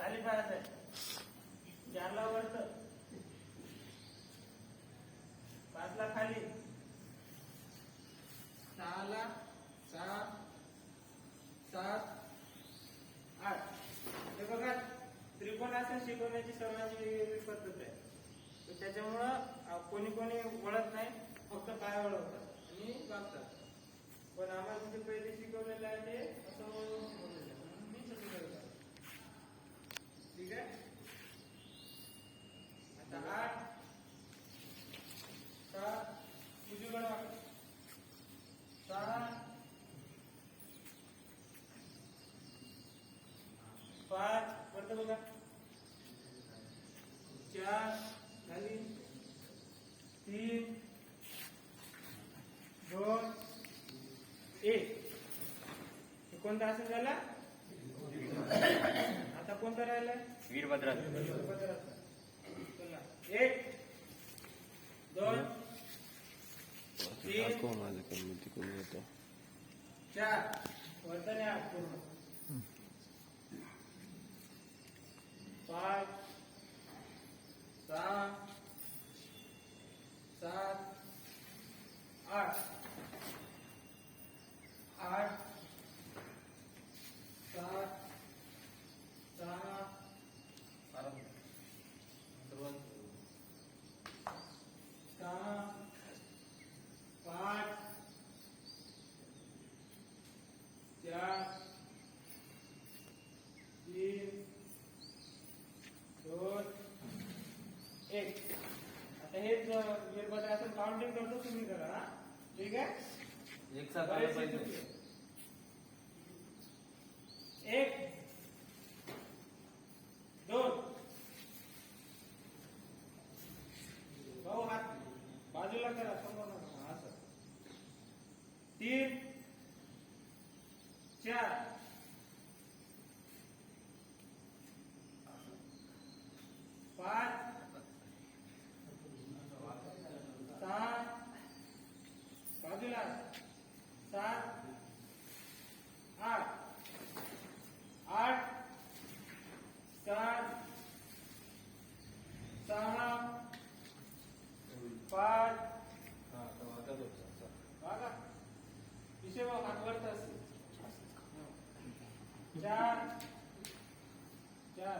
खाली पाहायचं आहे. 4ला वरत, 5ला खाली, 6ला 7, 7, 8. हे बघा त्रिकोणासन शिकवण्याची सर्वांची वेगवेगळी पद्धत आहे. तर त्याच्यामुळं कोणी कोणी वळत नाही, फक्त पाय वळवतात आणि वागतात. पण आम्हाला जे पहिले शिकवलेलं आहे ते असं वळवून शिकवलेलं आहे, म्हणून मी तसं करतो. ठीक आहे. आता 8, 7 उजवीकडे वाकड, 6, 5 वरत बघा, 4 खाली, 3, 2, 1. हे कोणतं आसन झालं? आता कोणतं राहिलंय? वीरभद्रासन. चला 1, 2, 3, 4 वर्तन आहे पूर्ण, 5, 6, 7, 8, 8, 7, 6, 6, 5, 4, 3, 2, 1. आता हेच वीरभद्रासन काउंटिंग करतो, तुम्ही करा. हा ठीक आहे. एक साथ आलं पाहिजे. 1, 2, भाऊ हात बाजूला करा, समोर नका, असं. 3, 4, 5, 6 बाजूला, 7, 8, 8, 7, 6, 5 बघा विषय हात वरत असते. 4, 4